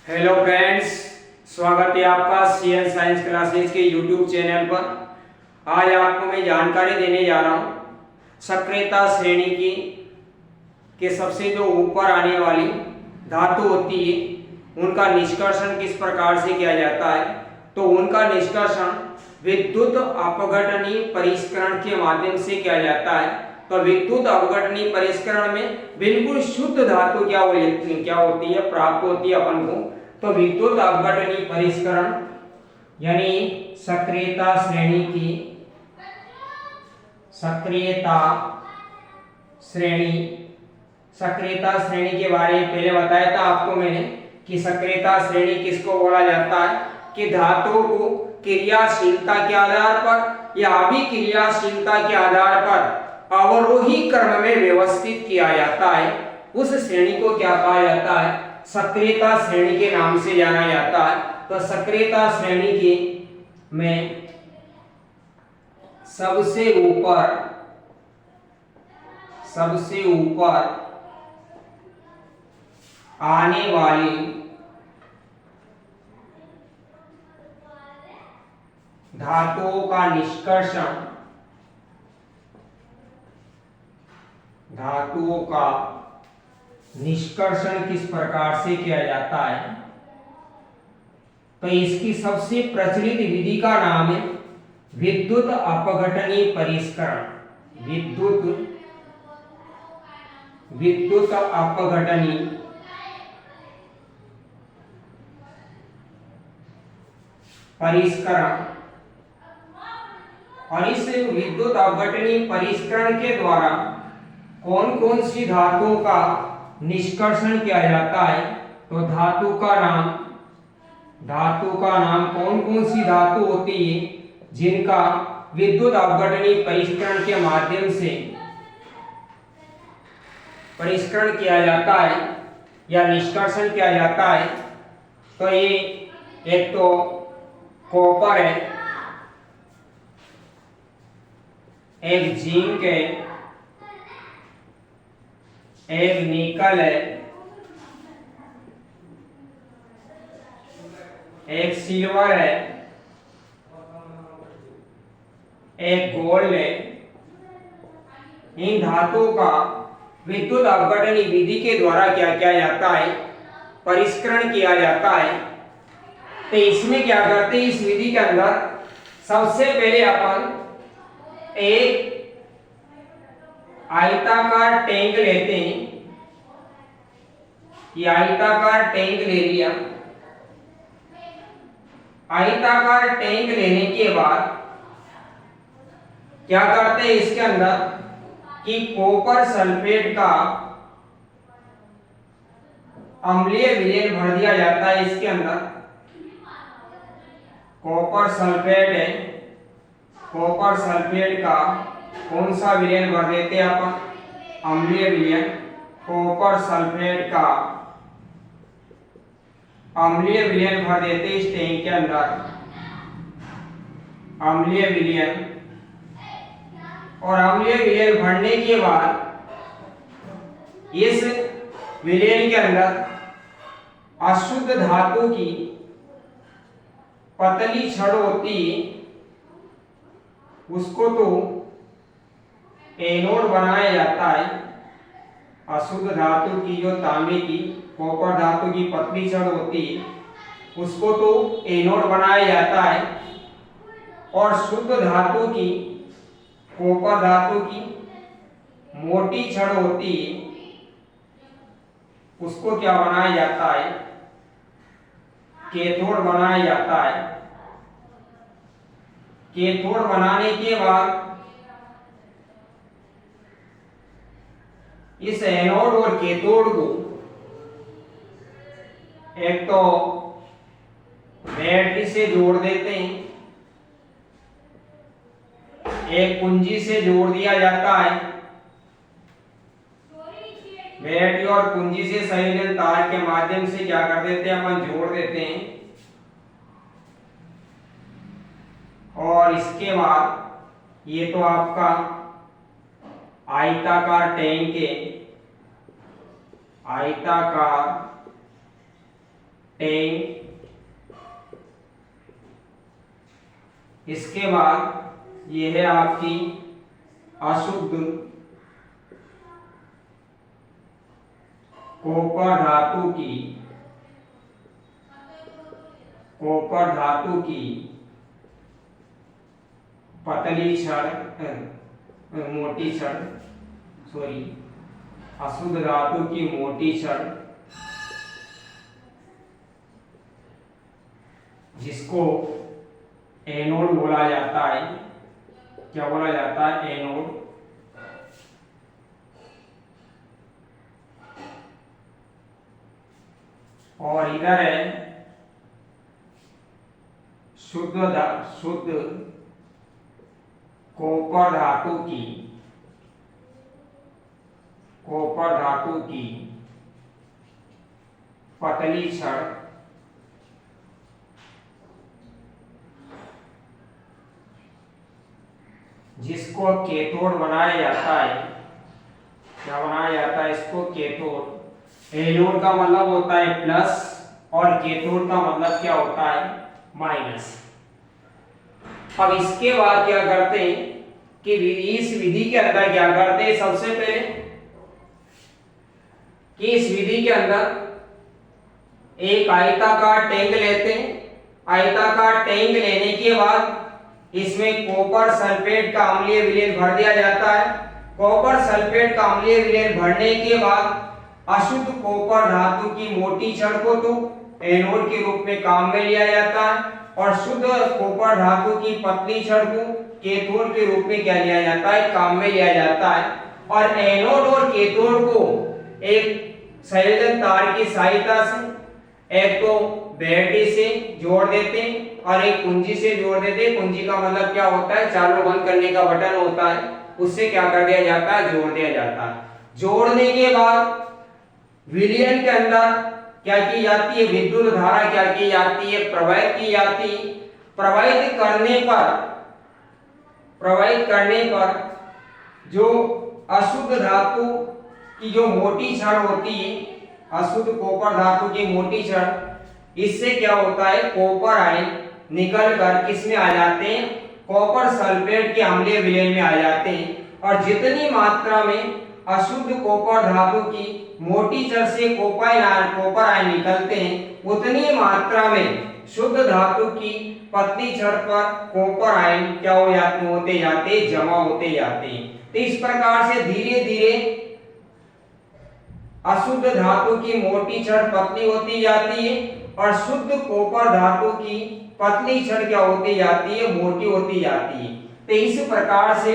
Hello friends, स्वागत है आपका सीएन साइंस क्लासेस के यूट्यूब चैनल पर। आज आपको मैं जानकारी देने जा रहा हूँ सक्रियता श्रेणी की के सबसे जो ऊपर आने वाली धातु होती है उनका निष्कर्षण किस प्रकार से किया जाता है। तो उनका निष्कर्षण विद्युत अपघटनीय परिष्करण के माध्यम से किया जाता है। तो विद्युत अपघटनीय परिष्करण में बिल्कुल शुद्ध धातु क्या होती है, प्राप्त होती है अपन को। तो विद्युत अपघटनीय परिष्करण यानी सक्रियता श्रेणी की सक्रियता श्रेणी के बारे में पहले बताया था आपको मैंने कि सक्रियता श्रेणी किसको बोला जाता है कि धातुओं को क्रियाशीलता के आधार पर या अभिक्रियाशीलता के आधार पर अवरोही क्रम में व्यवस्थित किया जाता है। उस श्रेणी को क्या कहा जाता है? सक्रियता श्रेणी के नाम से जाना जाता है। तो सक्रियता श्रेणी के में सबसे ऊपर आने वाली धातुओं का निष्कर्षण किस प्रकार से किया जाता है? तो इसकी सबसे प्रचलित विधि का नाम है विद्युत अपघटनीय परिष्करण। विद्युत अपघटनीय परिष्करण। और इस विद्युत अपघटनीय परिष्करण के द्वारा कौन कौन सी धातुओं का निष्कर्षण किया जाता है? तो धातु का नाम कौन कौन सी धातु होती है जिनका विद्युत अपघटनीय परिष्करण के माध्यम से परिष्करण किया जाता है या निष्कर्षण किया जाता है। तो ये एक तो कॉपर है, एक जिंक है, एक निकल है, एक सिल्वर है, एक गोल्ड है। इन धातुओं का विद्युत अपघटनीय विधि के द्वारा क्या किया जाता है? परिष्करण किया जाता है। तो इसमें क्या करते हैं? इस विधि के अंदर सबसे पहले अपन एक आयताकार टैंक लेते हैं। ये आयताकार टैंक ले लिया। आयताकार टैंक लेने के बाद क्या करते हैं? इसके अंदर कि कॉपर सल्फेट का अम्लीय विलयन भर दिया जाता है। इसके अंदर कॉपर सल्फेट है, कॉपर सल्फेट का कौन सा विलयन भर देते हैं अपन? अम्लीय विलयन। कॉपर सल्फेट का अम्लीय विलयन भर देते इस टैंक के अंदर, अम्लीय विलयन। और अम्लीय विलयन भरने के बाद इस विलयन के अंदर अशुद्ध धातु की पतली छड़ होती है, उसको तो एनोड बनाया जाता है। अशुद्ध धातु की जो तांबे की, कॉपर धातु की पतली छड़ होती है उसको तो एनोड बनाया जाता है। और शुद्ध धातु की, कॉपर धातु की मोटी छड़ होती है उसको क्या बनाया जाता है? कैथोड बनाया जाता है। कैथोड बनाने के बाद इस एनोड और कैथोड को एक तो बैटरी से जोड़ देते हैं, एक कुंजी से जोड़ दिया जाता है। बैटरी और कुंजी से संयोजन तार के माध्यम से क्या कर देते हैं? अपन जोड़ देते हैं। और इसके बाद ये तो आपका आयताकार टैंक है, आयताकार टैंक। इसके बाद ये है आपकी अशुद्ध कॉपर धातु की पतली छड़, मोटी छड़, सॉरी, अशुद्ध धातु की मोटी छड़ जिसको एनोड बोला जाता है। क्या बोला जाता है? एनोड। और इधर है शुद्ध कॉपर धातु की पतली छड़ जिसको कैथोड बनाया जाता है। क्या बनाया जाता है? इसको कैथोड। एनोड का मतलब होता है प्लस और कैथोड का मतलब क्या होता है? माइनस। अब इसके बाद क्या करते हैं कि इस विधि के अंदर क्या करते हैं, सबसे पहले कि इस विधि के अंदर एक आयताकार टैंक लेते हैं। आयताकार टैंक लेने के बाद इसमें कॉपर सल्फेट का अम्लीय विलयन भर दिया जाता है। कॉपर सल्फेट का अम्लीय विलयन भरने के बाद अशुद्ध कॉपर धातु की मोटी छड़ को तो एनोड के रूप में काम में लिया जाता है और शुद्ध कॉपर धातु की पतली छड़ को कैथोड के रूप में क्या लिया जाता है? काम में लिया जाता है। और एनोड और कैथोड को एक संयोजन तार की सहायता से एक तो बैटरी से जोड़ देते हैं और एक कुंजी से जोड़ देते हैं। कुंजी का मतलब क्या होता है? चालू बंद करने का बटन होता है, उससे क्या कर दिया जाता है? जोड़ दिया जाता है। जोड़ने के बाद विलयन के अंदर क्या की जाती है? विद्युत धारा क्या की जाती है? प्रवाहित की जाती है। प्रवाहित करने पर जो अशुद्ध धातु की जो मोटी छड़ होती है, अशुद्ध कॉपर धातु की मोटी छड़, इससे क्या होता है? कॉपर आयन निकल कर किस में आ जाते हैं? कॉपर सल्फेट के अम्लीय विलयन में आ जाते हैं। और जितनी मात्रा में अशुद्ध कॉपर धातु की मोटी छड़ से कॉपर आयन निकलते हैं, उतनी मात्रा में शुद्ध धातु की पतली छड़ पर कॉपर आयन क्या होते जाते? जमा होते जाते हैं। तो इस प्रकार से धीरे धीरे अशुद्ध धातु की मोटी छड़ पतली होती जाती है और शुद्ध कॉपर धातु की पतली छड़ क्या होती जाती है? मोटी होती जाती है। तो इस प्रकार से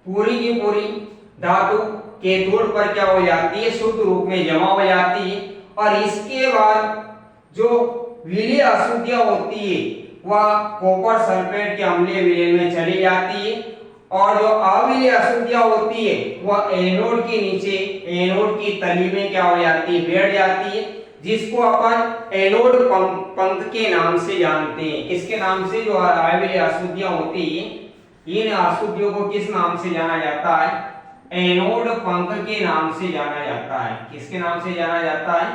पूरी की पूरी धातु कैथोड पर क्या हो जाती है? शुद्ध रूप में जमा हो जाती है। और इसके बाद जो विलीय अशुद्धियां होती है वह कॉपर सल्फेट के अम्लीय विलयन में चली जाती है और जो अविलीय अशुद्धियां होती है वह एनोड के नीचे, एनोड की तली में क्या हो जाती है? बैठ जाती है, जिसको अपन एनोड पंख के नाम से जानते हैं। किसके नाम से? जो अविलीय अशुद्धियां होती है, इन अशुद्धियों को किस नाम से जाना जाता है? एनोड पंख के नाम से जाना जाता है। किसके नाम से जाना जाता है?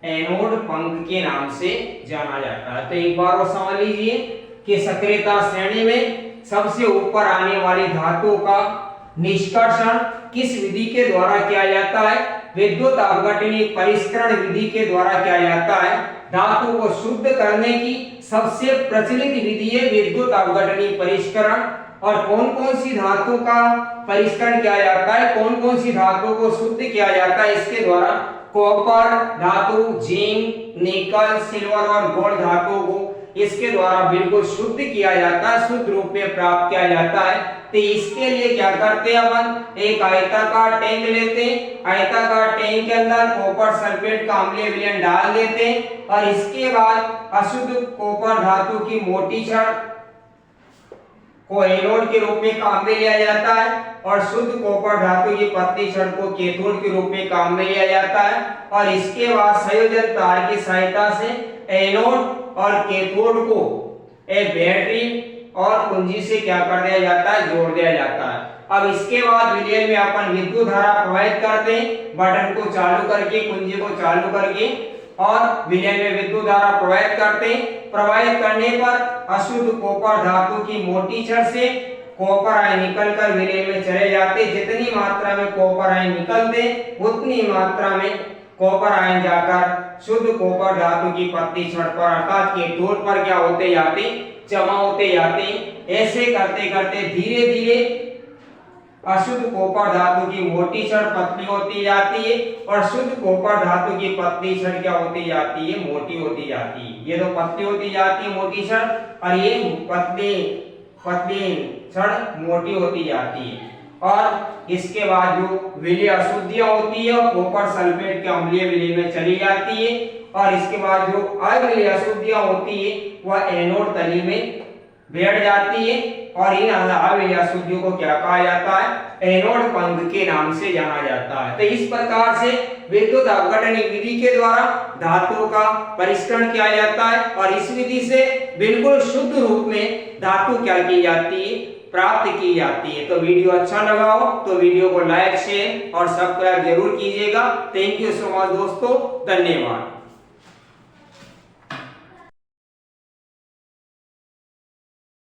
एनोड पंख के नाम से जाना जाता है। तो एक बार और समझ लीजिए कि सक्रियता श्रेणी में सबसे ऊपर आने वाली धातु का निष्कर्षण किस विधि के द्वारा किया जाता है? विद्युत अपघटनी परिष्करण विधि के द्वारा किया जाता है। धातु को शुद्ध करने की सबसे प्रचलित विधि है विद्युत अपघटनी परिष्करण। और कौन कौन सी धातु का परिष्करण किया जाता है, कौन कौन सी धातु को शुद्ध किया जाता है इसके द्वारा? कॉपर धातु, जिंक, निकल, सिल्वर और गोल्ड धातु को इसके द्वारा बिल्कुल शुद्ध किया जाता है, शुद्ध रूप में प्राप्त किया जाता है। तो इसके लिए क्या करते हैं अपन? एक आयताकार टैंक लेते हैं, आयताकार टैंक के अंदर कॉपर सल्फेट का अम्लीय विलयन डाल देते हैं और इसके बाद अशुद्ध कॉपर धातु की मोटी छड़ को एनोड के रूप में काम में लिया जाता है और शुद्ध कॉपर धातु की पतली छड़ को कैथोड के रूप में काम में लिया जाता है। और इसके बाद संयोजन तार की सहायता से एनोड और कैथोड को एक बैटरी और कुंजी से क्या कर दिया जाता है? जोड़ दिया जाता है। अब इसके बाद विलयन में अपन विद्युत धारा प्रवाहित करते हैं, बटन को चालू करके, कुंजी को चालू करके, और विलयन में विद्युत धारा प्रवाहित करते हैं। प्रवाहित करने पर अशुद्ध कॉपर धातु की मोटी छड़ से कॉपर आयन निकलकर विलयन में चले जाते। जितनी मात्रा में कॉपर आयन निकलते उतनी मात्रा में कॉपर आयन जाकर शुद्ध कॉपर धातु की पतली छड़ पर अर्थात के ठोर पर क्या होते जाते, जमा होते जाते। ऐसे करते करते धीरे धीरे अशुद्ध कॉपर धातु की मोटी छड़ पतली होती जाती है और शुद्ध कॉपर धातु की पतली छड़ क्या होती जाती है, मोटी होती जाती है। ये तो पतली होती जाती है मोटी छड़ और ये पतली छड़ मोटी होती जाती है। और इसके बाद जो विलय अशुद्धियां होती है कॉपर सल्फेट के अम्लीय विलय में चली जाती है और इसके बाद जो अविलय अशुद्धियां होती है वह एनोड तली में बैठ जाती है और इन अविलय अशुद्धियों को क्या कहा जाता है, एनोड पंख के नाम से जाना जाता है। तो इस प्रकार से विद्युत अपघटन विधि के द्वारा धातुओं का परिष्करण किया जाता है और इस विधि से बिल्कुल शुद्ध रूप में धातु क्या की जाती है, प्राप्त की जाती है। तो वीडियो अच्छा लगा हो तो वीडियो को लाइक शेयर और सब्सक्राइब जरूर कीजिएगा। थैंक यू सो मच दोस्तों, धन्यवाद।